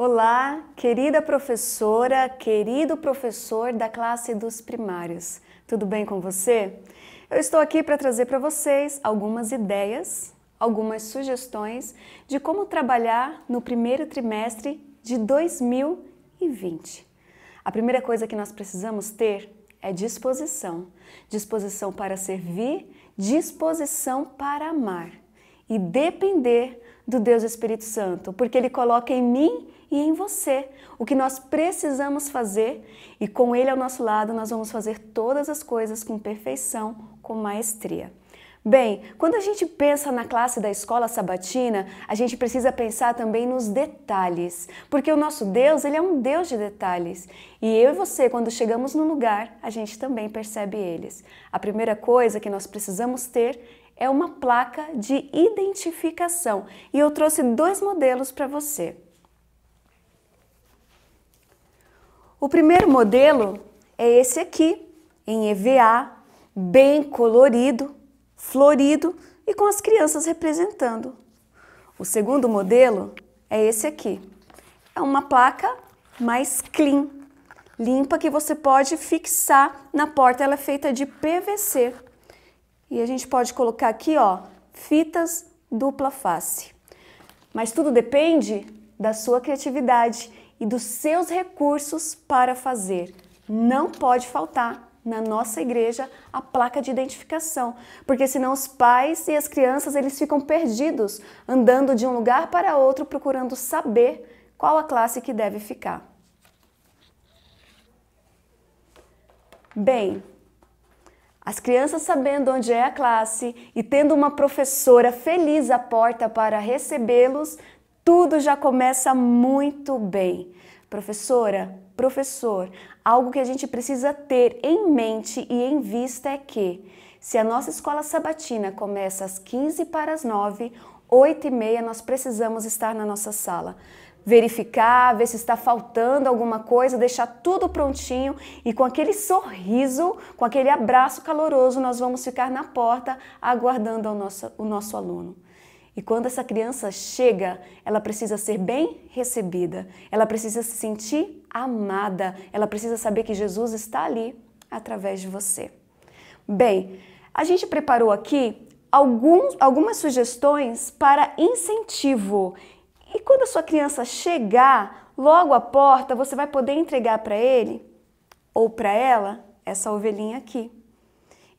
Olá, querida professora, querido professor da classe dos primários. Tudo bem com você? Eu estou aqui para trazer para vocês algumas ideias, algumas sugestões de como trabalhar no primeiro trimestre de 2020. A primeira coisa que nós precisamos ter é disposição. Disposição para servir, disposição para amar e depender do Deus Espírito Santo, porque Ele coloca em mim e em você o que nós precisamos fazer e com Ele ao nosso lado nós vamos fazer todas as coisas com perfeição, com maestria. Bem, quando a gente pensa na classe da escola sabatina, a gente precisa pensar também nos detalhes, porque o nosso Deus, Ele é um Deus de detalhes. E eu e você, quando chegamos no lugar, a gente também percebe eles. A primeira coisa que nós precisamos ter é uma placa de identificação. E eu trouxe dois modelos para você. O primeiro modelo é esse aqui, em EVA, bem colorido, florido e com as crianças representando. O segundo modelo é esse aqui. É uma placa mais clean, limpa, que você pode fixar na porta. Ela é feita de PVC. E a gente pode colocar aqui, ó, fitas dupla face. Mas tudo depende da sua criatividade e dos seus recursos para fazer. Não pode faltar na nossa igreja a placa de identificação, porque senão os pais e as crianças eles ficam perdidos, andando de um lugar para outro procurando saber qual a classe que deve ficar. Bem, as crianças sabendo onde é a classe e tendo uma professora feliz à porta para recebê-los, tudo já começa muito bem. Professora, professor, algo que a gente precisa ter em mente e em vista é que, se a nossa escola sabatina começa às 8h45, 8h30 nós precisamos estar na nossa sala. Verificar, ver se está faltando alguma coisa, deixar tudo prontinho e com aquele sorriso, com aquele abraço caloroso, nós vamos ficar na porta aguardando o nosso aluno. E quando essa criança chega, ela precisa ser bem recebida, ela precisa se sentir amada, ela precisa saber que Jesus está ali através de você. Bem, a gente preparou aqui algumas sugestões para incentivo. E quando a sua criança chegar logo à porta, você vai poder entregar para ele ou para ela essa ovelhinha aqui.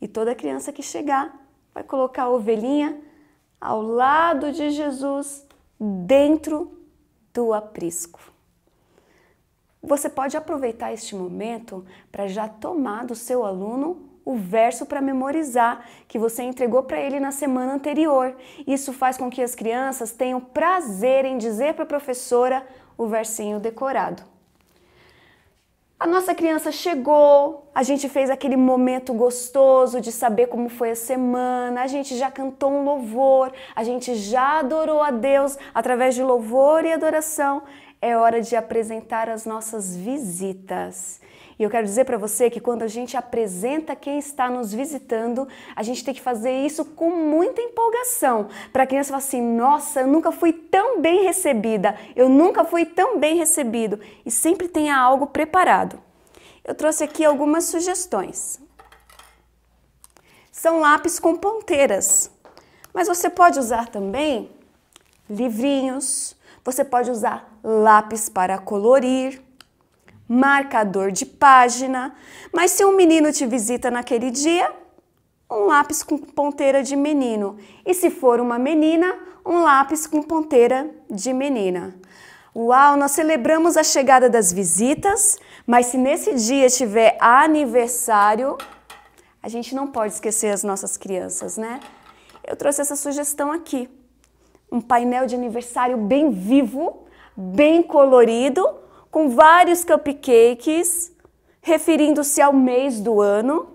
E toda criança que chegar vai colocar a ovelhinha ao lado de Jesus, dentro do aprisco. Você pode aproveitar este momento para já tomar do seu aluno o verso para memorizar que você entregou para ele na semana anterior. Isso faz com que as crianças tenham prazer em dizer para a professora o versinho decorado. A nossa criança chegou, a gente fez aquele momento gostoso de saber como foi a semana, a gente já cantou um louvor, a gente já adorou a Deus através de louvor e adoração. É hora de apresentar as nossas visitas. E eu quero dizer para você que quando a gente apresenta quem está nos visitando, a gente tem que fazer isso com muita empolgação, para a criança falar assim, nossa, eu nunca fui tão bem recebida, eu nunca fui tão bem recebido, e sempre tenha algo preparado. Eu trouxe aqui algumas sugestões. São lápis com ponteiras, mas você pode usar também livrinhos, você pode usar lápis para colorir, marcador de página, mas se um menino te visita naquele dia, um lápis com ponteira de menino. E se for uma menina, um lápis com ponteira de menina. Uau, nós celebramos a chegada das visitas, mas se nesse dia tiver aniversário, a gente não pode esquecer as nossas crianças, né? Eu trouxe essa sugestão aqui. Um painel de aniversário bem vivo, bem colorido, com vários cupcakes, referindo-se ao mês do ano.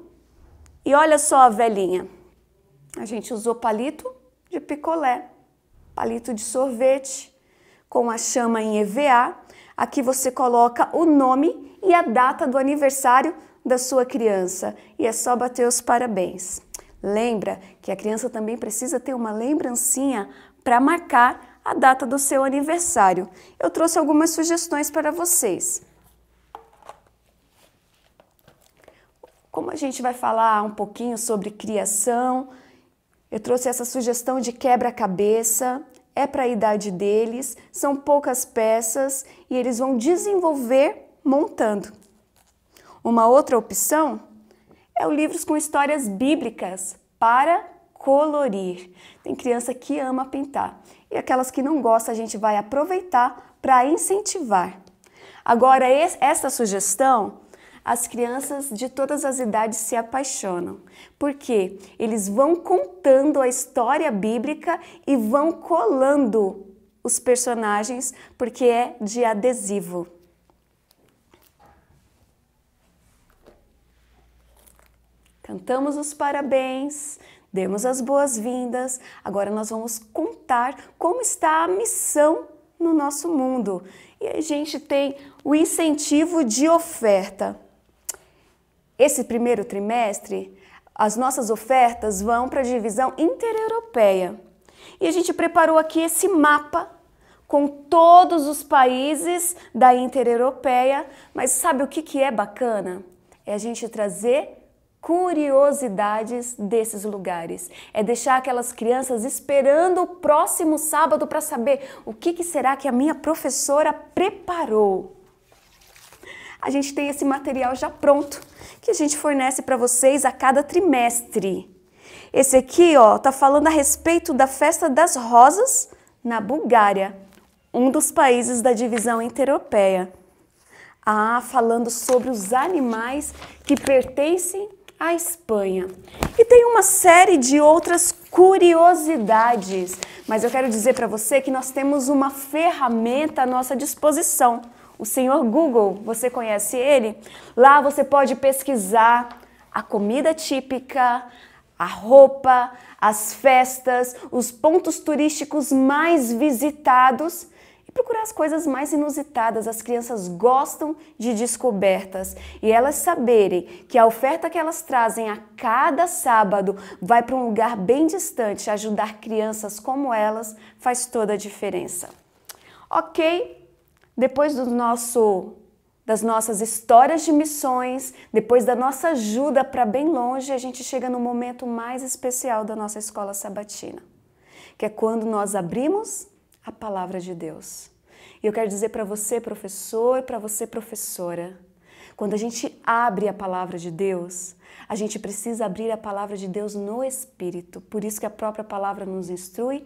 E olha só a velhinha. A gente usou palito de picolé, palito de sorvete, com a chama em EVA. Aqui você coloca o nome e a data do aniversário da sua criança. E é só bater os parabéns. Lembra que a criança também precisa ter uma lembrancinha para marcar a data do seu aniversário. Eu trouxe algumas sugestões para vocês. Como a gente vai falar um pouquinho sobre criação, eu trouxe essa sugestão de quebra-cabeça, é para a idade deles, são poucas peças e eles vão desenvolver montando. Uma outra opção é o livros com histórias bíblicas para colorir. Tem criança que ama pintar e aquelas que não gostam a gente vai aproveitar para incentivar. Agora, essa sugestão, as crianças de todas as idades se apaixonam, porque eles vão contando a história bíblica e vão colando os personagens, porque é de adesivo. Cantamos os parabéns, demos as boas-vindas, agora nós vamos contar como está a missão no nosso mundo. E a gente tem o incentivo de oferta. Esse primeiro trimestre, as nossas ofertas vão para a divisão intereuropeia. E a gente preparou aqui esse mapa com todos os países da intereuropeia, mas sabe o que é bacana? É a gente trazer curiosidades desses lugares. É deixar aquelas crianças esperando o próximo sábado para saber o que será que a minha professora preparou. A gente tem esse material já pronto, que a gente fornece para vocês a cada trimestre. Esse aqui, ó, tá falando a respeito da Festa das Rosas na Bulgária, um dos países da divisão intereuropeia. Falando sobre os animais que pertencem à Espanha. E tem uma série de outras curiosidades, mas eu quero dizer para você que nós temos uma ferramenta à nossa disposição. O senhor Google, você conhece ele? Lá você pode pesquisar a comida típica, a roupa, as festas, os pontos turísticos mais visitados e procurar as coisas mais inusitadas. As crianças gostam de descobertas e elas saberem que a oferta que elas trazem a cada sábado vai para um lugar bem distante. Ajudar crianças como elas faz toda a diferença. Ok? Depois das nossas histórias de missões, depois da nossa ajuda para bem longe, a gente chega no momento mais especial da nossa escola sabatina, que é quando nós abrimos a palavra de Deus. E eu quero dizer para você, professor, para você, professora, quando a gente abre a palavra de Deus, a gente precisa abrir a palavra de Deus no Espírito. Por isso que a própria palavra nos instrui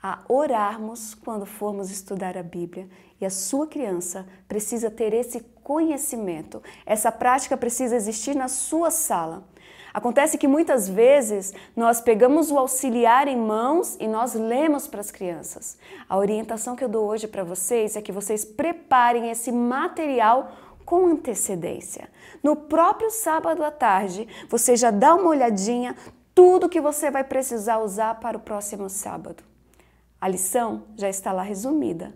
a orarmos quando formos estudar a Bíblia. E a sua criança precisa ter esse conhecimento. Essa prática precisa existir na sua sala. Acontece que muitas vezes nós pegamos o auxiliar em mãos e nós lemos para as crianças. A orientação que eu dou hoje para vocês é que vocês preparem esse material com antecedência. No próprio sábado à tarde, você já dá uma olhadinha tudo que você vai precisar usar para o próximo sábado. A lição já está lá resumida,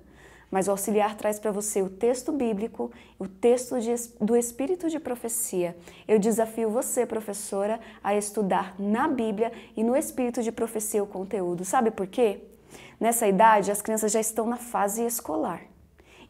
mas o auxiliar traz para você o texto bíblico, o texto do Espírito de profecia. Eu desafio você, professora, a estudar na Bíblia e no Espírito de profecia o conteúdo. Sabe por quê? Nessa idade, as crianças já estão na fase escolar.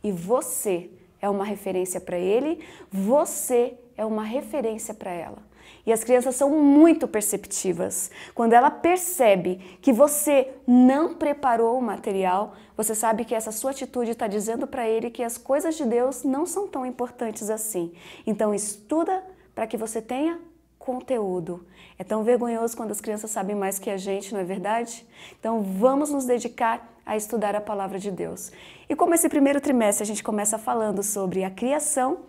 E você é uma referência para ele, você é uma referência para ela. E as crianças são muito perceptivas. Quando ela percebe que você não preparou o material, você sabe que essa sua atitude está dizendo para ele que as coisas de Deus não são tão importantes assim. Então estuda para que você tenha conteúdo. É tão vergonhoso quando as crianças sabem mais que a gente, não é verdade? Então vamos nos dedicar a estudar a palavra de Deus. E como esse primeiro trimestre a gente começa falando sobre a criação,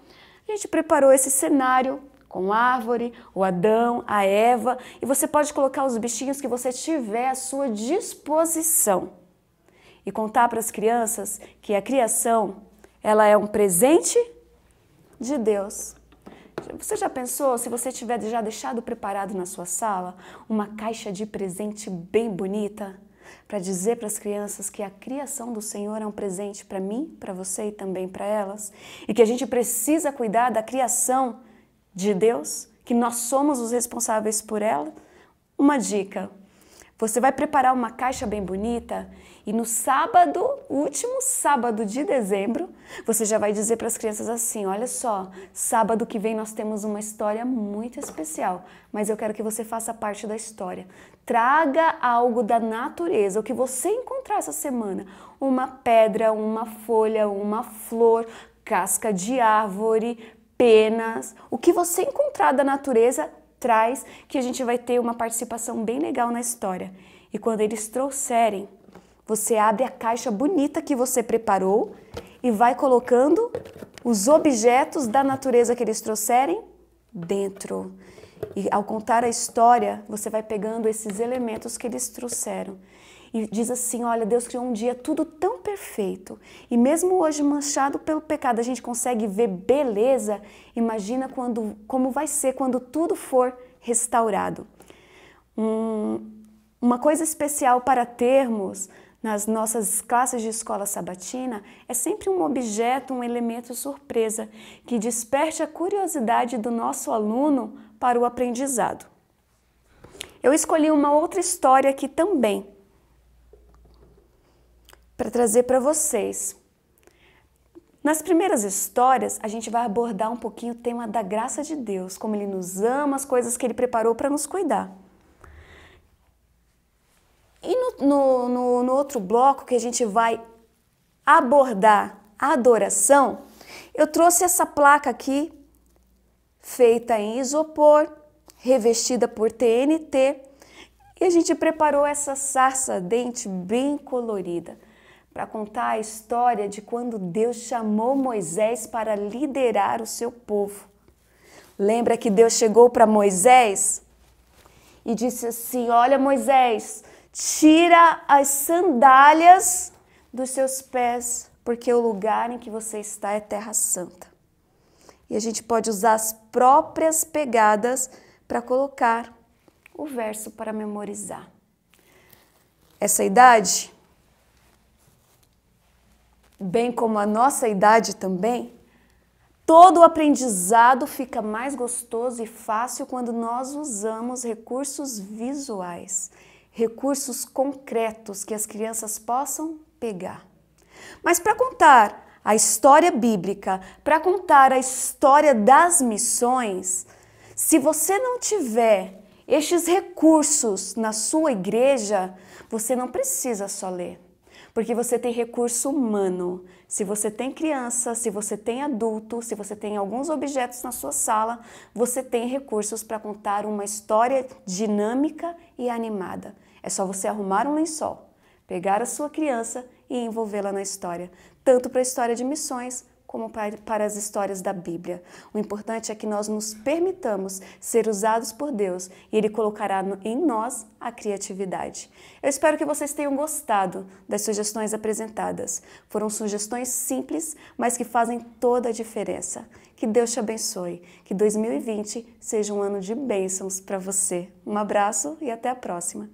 a gente preparou esse cenário com a árvore, o Adão, a Eva, e você pode colocar os bichinhos que você tiver à sua disposição. E contar para as crianças que a criação, ela é um presente de Deus. Você já pensou, se você tiver já deixado preparado na sua sala, uma caixa de presente bem bonita, para dizer para as crianças que a criação do Senhor é um presente para mim, para você e também para elas, e que a gente precisa cuidar da criação de Deus, que nós somos os responsáveis por ela? Uma dica: Você vai preparar uma caixa bem bonita e no sábado, último sábado de dezembro, você já vai dizer para as crianças assim, olha só, sábado que vem nós temos uma história muito especial, mas eu quero que você faça parte da história. Traga algo da natureza, o que você encontrar essa semana, uma pedra, uma folha, uma flor, casca de árvore, penas, o que você encontrar da natureza, traz, que a gente vai ter uma participação bem legal na história. E quando eles trouxerem, você abre a caixa bonita que você preparou e vai colocando os objetos da natureza que eles trouxerem dentro. E ao contar a história, você vai pegando esses elementos que eles trouxeram. E diz assim, olha, Deus criou um dia tudo tão perfeito. E mesmo hoje manchado pelo pecado, a gente consegue ver beleza. Imagina como vai ser quando tudo for restaurado. Uma coisa especial para termos nas nossas classes de escola sabatina é sempre um objeto, um elemento surpresa que desperte a curiosidade do nosso aluno para o aprendizado. Eu escolhi uma outra história aqui também, para trazer para vocês. Nas primeiras histórias, a gente vai abordar um pouquinho o tema da graça de Deus, como Ele nos ama, as coisas que Ele preparou para nos cuidar. E no outro bloco que a gente vai abordar a adoração, eu trouxe essa placa aqui, feita em isopor, revestida por TNT, e a gente preparou essa sarça ardente bem colorida, para contar a história de quando Deus chamou Moisés para liderar o seu povo. Lembra que Deus chegou para Moisés e disse assim, olha Moisés, tira as sandálias dos seus pés, porque o lugar em que você está é terra santa. E a gente pode usar as próprias pegadas para colocar o verso para memorizar. Essa idade, bem como a nossa idade também, todo o aprendizado fica mais gostoso e fácil quando nós usamos recursos visuais, recursos concretos que as crianças possam pegar. Mas para contar a história bíblica, para contar a história das missões, se você não tiver estes recursos na sua igreja, você não precisa só ler. Porque você tem recurso humano. Se você tem criança, se você tem adulto, se você tem alguns objetos na sua sala, você tem recursos para contar uma história dinâmica e animada. É só você arrumar um lençol, pegar a sua criança e envolvê-la na história, tanto para a história de missões, como para as histórias da Bíblia. O importante é que nós nos permitamos ser usados por Deus e Ele colocará em nós a criatividade. Eu espero que vocês tenham gostado das sugestões apresentadas. Foram sugestões simples, mas que fazem toda a diferença. Que Deus te abençoe. Que 2020 seja um ano de bênçãos para você. Um abraço e até a próxima.